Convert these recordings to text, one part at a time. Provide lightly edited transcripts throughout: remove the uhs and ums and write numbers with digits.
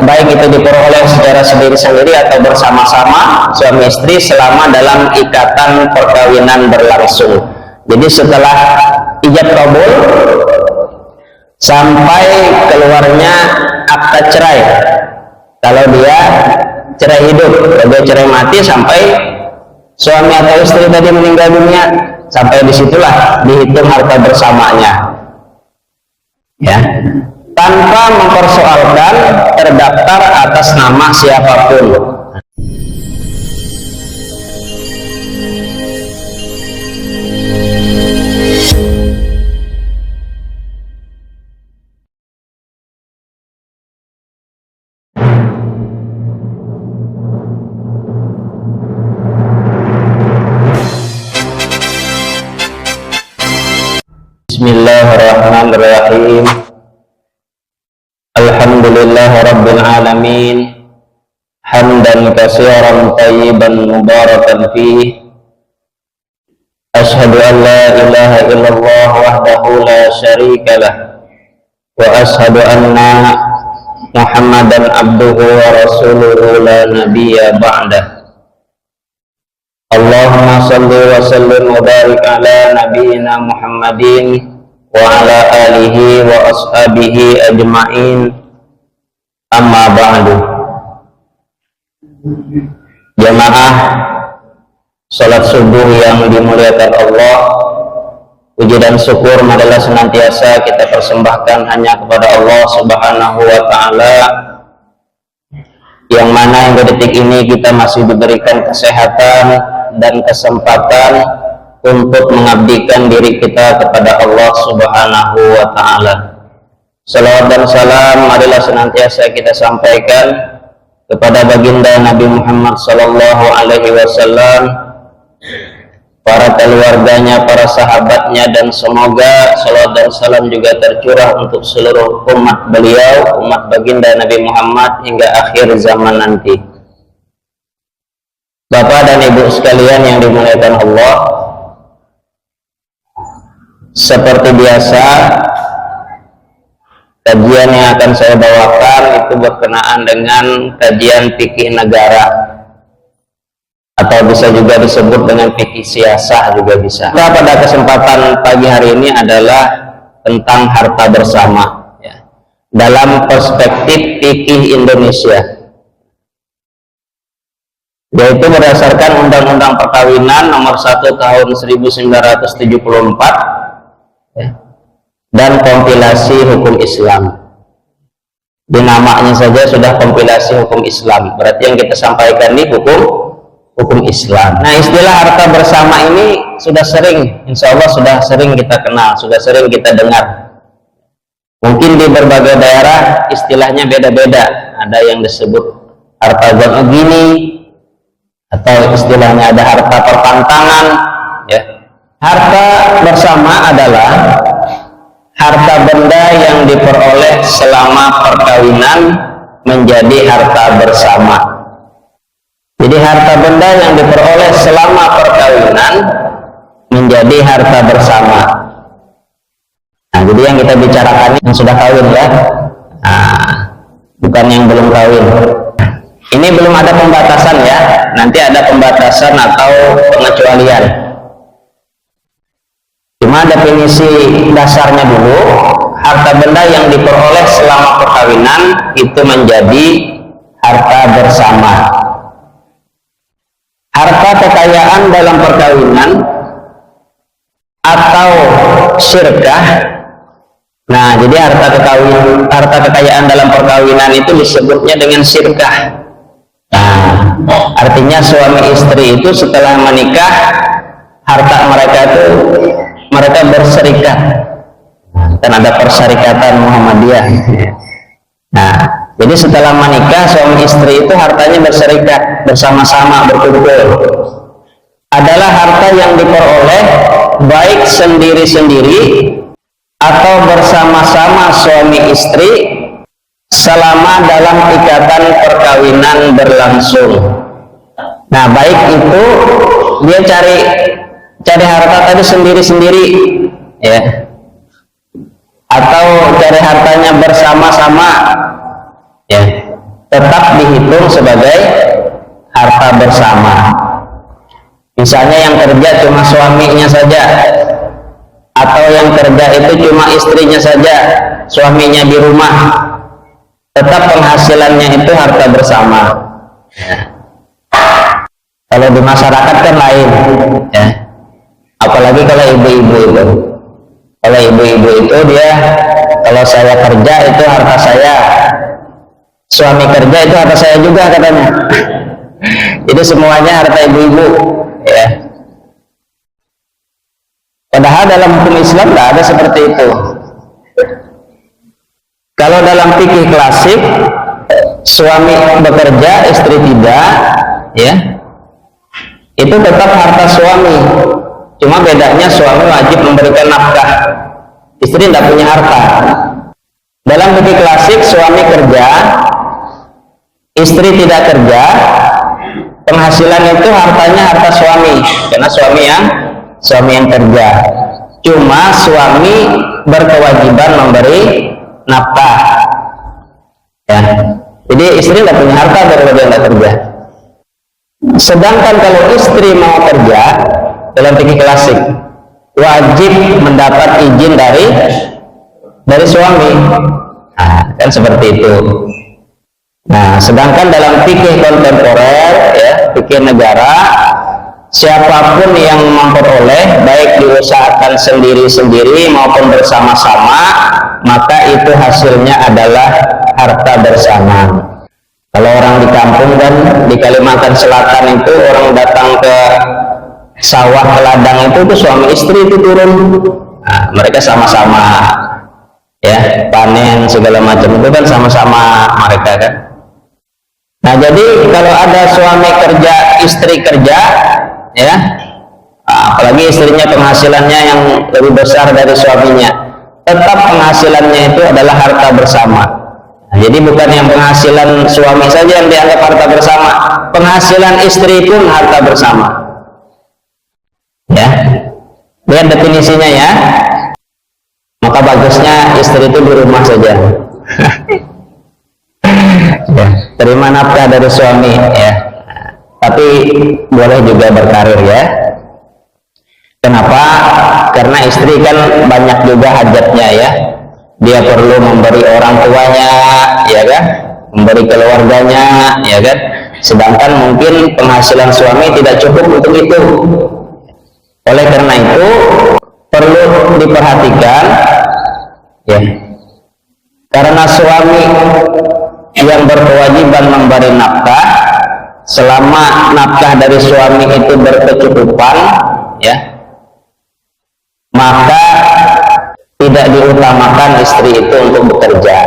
baik itu diperoleh secara sendiri-sendiri atau bersama-sama suami istri selama dalam ikatan perkawinan berlangsung. Jadi setelah ijab kabul sampai keluarnya akta cerai, kalau dia cerai hidup, kalau dia cerai mati, sampai suami atau istri tadi meninggal dunia, sampai disitulah dihitung harta bersamanya, ya, tanpa mempersoalkan terdaftar atas nama siapapun. Bismillahirrahmanirrahim. Alhamdulillah rabbil alamin, hamdan katsiran tayyiban mubarakan fihi. Asyhadu an la ilaha illallah wahdahu la syarika lah, wa asyhadu anna Muhammadan abduhu wa rasuluhu la nabiyya ba'dah. Allahumma salli wa sallim wa barik ala nabiyyina Muhammadin wa ala alihi wa ashabihi ajma'in, amma ba'du. Jamaah salat subuh yang dimuliakan Allah, puji dan syukur marilah senantiasa kita persembahkan hanya kepada Allah Subhanahu wa ta'ala, yang mana hingga detik ini kita masih diberikan kesehatan dan kesempatan untuk mengabdikan diri kita kepada Allah Subhanahu wa ta'ala. Salawat dan salam marilah senantiasa kita sampaikan kepada baginda Nabi Muhammad sallallahu alaihi wasallam, para keluarganya, para sahabatnya, dan semoga salawat dan salam juga tercurah untuk seluruh umat beliau, umat baginda Nabi Muhammad hingga akhir zaman nanti. Bapak dan Ibu sekalian yang dimuliakan Allah, seperti biasa kajian yang akan saya bawakan itu berkenaan dengan kajian fikih negara, atau bisa juga disebut dengan fikih siasah juga bisa. Nah, pada kesempatan pagi hari ini adalah tentang harta bersama, ya, dalam perspektif fikih Indonesia, yaitu berdasarkan Undang-Undang Perkawinan Nomor 1 Tahun 1974, ya, dan kompilasi hukum Islam. Di namanya saja sudah kompilasi hukum Islam, berarti yang kita sampaikan ini hukum Islam. Nah, istilah harta bersama ini sudah sering, insya Allah sudah sering kita kenal, sudah sering kita dengar. Mungkin di berbagai daerah istilahnya beda-beda, ada yang disebut harta gini, atau istilahnya ada harta perpantangan, ya. Harta bersama adalah harta benda yang diperoleh selama perkawinan menjadi harta bersama. Jadi harta benda yang diperoleh selama perkawinan menjadi harta bersama. Nah, jadi yang kita bicarakan yang sudah kawin, ya, bukan yang belum kawin. Ini belum ada pembatasan, ya, nanti ada pembatasan atau pengecualian. Cuma definisi dasarnya dulu, harta benda yang diperoleh selama perkawinan itu menjadi harta bersama. Harta kekayaan dalam perkawinan atau syirkah. Nah, jadi harta kekayaan dalam perkawinan itu disebutnya dengan syirkah. Nah, artinya suami istri itu setelah menikah, harta mereka itu mereka berserikat, dan ada perserikatan Muhammadiyah. Nah, jadi setelah menikah suami istri itu hartanya berserikat, bersama-sama, berkumpul. Adalah harta yang diperoleh baik sendiri-sendiri atau bersama-sama suami istri selama dalam ikatan perkawinan berlangsung. Nah, baik itu dia cari harta tadi sendiri-sendiri, ya, atau cari hartanya bersama-sama, ya, tetap dihitung sebagai harta bersama. Misalnya yang kerja cuma suaminya saja, atau yang kerja itu cuma istrinya saja, suaminya di rumah, tetap penghasilannya itu harta bersama. Kalau di masyarakat kan lain, ya. Apalagi kalau ibu-ibu itu. Kalau ibu-ibu itu dia, kalau saya kerja itu harta saya, suami kerja itu harta saya juga katanya. Itu semuanya harta ibu-ibu, ya. Padahal dalam hukum Islam tidak ada seperti itu. Kalau dalam fikih klasik, suami bekerja, istri tidak, ya, itu tetap harta suami. Cuma bedanya suami wajib memberikan nafkah, istri tidak punya harta. Dalam fikih klasik, suami kerja, istri tidak kerja, penghasilan itu hartanya harta suami, karena suami yang kerja. Cuma suami berkewajiban memberi nafkah, ya. Jadi istri tidak punya harta daripada dia tidak kerja. Sedangkan kalau istri mau kerja, dalam fikih klasik wajib mendapat izin dari suami. Nah, kan seperti itu. Nah, sedangkan dalam fikih kontemporer, ya, fikih negara, siapapun yang memperoleh, baik diusahakan sendiri-sendiri maupun bersama-sama, maka itu hasilnya adalah harta bersama. Kalau orang di kampung dan di Kalimantan Selatan itu, orang datang ke sawah, ke ladang itu suami istri itu turun. Nah, mereka sama-sama, ya, panen segala macam itu kan sama-sama mereka kan. Nah, jadi kalau ada suami kerja, istri kerja, ya, apalagi istrinya penghasilannya yang lebih besar dari suaminya, tetap penghasilannya itu adalah harta bersama. Nah, jadi bukan yang penghasilan suami saja yang dianggap harta bersama, penghasilan istri pun harta bersama. Ya, lihat definisinya ya. Maka bagusnya istri itu di rumah saja. Ya, terima nafkah dari suami, ya. Tapi boleh juga berkarir, ya. Kenapa? Karena istri kan banyak juga hajatnya, ya. Dia perlu memberi orang tuanya, ya kan? Memberi keluarganya, ya kan? Sedangkan mungkin penghasilan suami tidak cukup untuk itu. Oleh karena itu perlu diperhatikan, ya. Karena suami yang berkewajiban memberi nafkah, selama nafkah dari suami itu berkecukupan, ya, maka tidak diutamakan istri itu untuk bekerja.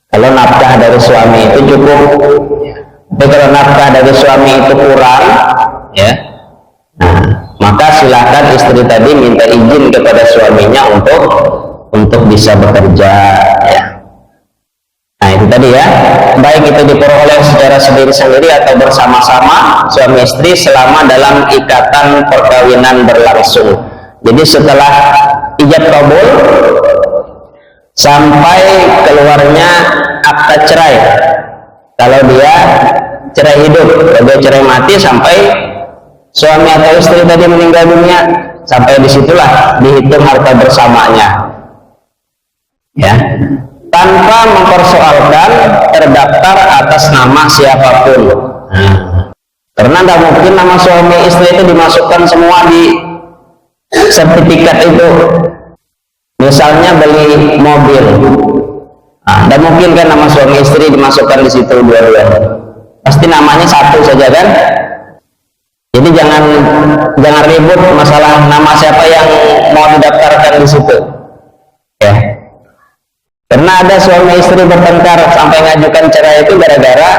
Kalau nafkah dari suami itu cukup, tapi kalau nafkah dari suami itu kurang, ya, nah, maka silakan istri tadi minta izin kepada suaminya untuk bisa bekerja, ya. Nah, itu tadi, ya, baik itu diperoleh secara sendiri-sendiri atau bersama-sama suami istri selama dalam ikatan perkawinan berlangsung. Jadi setelah ijab kabul sampai keluarnya akta cerai, kalau dia cerai hidup, kalau dia cerai mati, sampai suami atau istri tadi meninggal dunia, sampai disitulah dihitung harta bersamanya, ya, tanpa mempersoalkan terdaftar atas nama siapapun. Nah, karena tidak mungkin nama suami istri itu dimasukkan semua di sertifikat itu. Misalnya beli mobil, nah, tidak mungkin kan nama suami istri dimasukkan di situ dua-duanya. Pasti namanya satu saja kan. Jadi jangan ribut masalah nama siapa yang mau didaftarkan di situ, ya. Karena ada suami istri bertengkar sampai ngajukan cerai itu gara-gara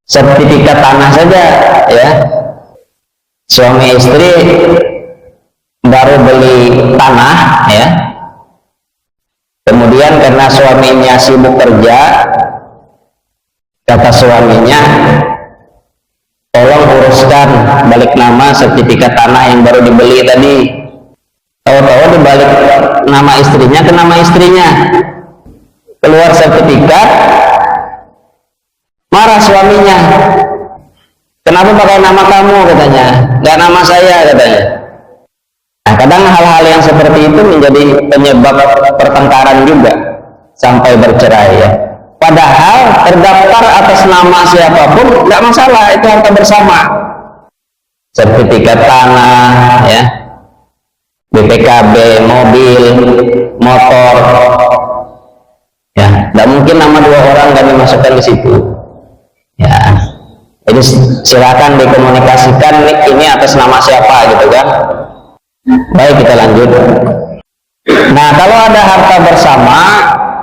sertifikat tanah saja, ya. Suami istri baru beli tanah, ya. Kemudian karena suaminya sibuk kerja, kata suaminya, tolong uruskan balik nama sertifikat tanah yang baru dibeli tadi. Tahu-tahu dibalik nama istrinya ke nama istrinya, keluar sertifikat suaminya. Kenapa pakai nama kamu katanya, nggak nama saya katanya. Nah, kadang hal-hal yang seperti itu menjadi penyebab pertengkaran juga sampai bercerai ya. Padahal terdaftar atas nama siapapun nggak masalah, itu harta bersama. Sertifikat tanah, ya, BPKB, mobil, motor, ya, nggak mungkin nama dua orang nggak dimasukkan di situ. Ya, jadi silakan dikomunikasikan ini atas nama siapa gitu kan. Baik, kita lanjut. Nah, kalau ada harta bersama,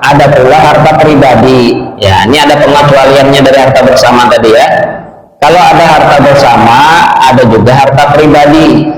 ada pula harta pribadi. Ya, ini ada pengecualiannya dari harta bersama tadi ya. Kalau ada harta bersama, ada juga harta pribadi.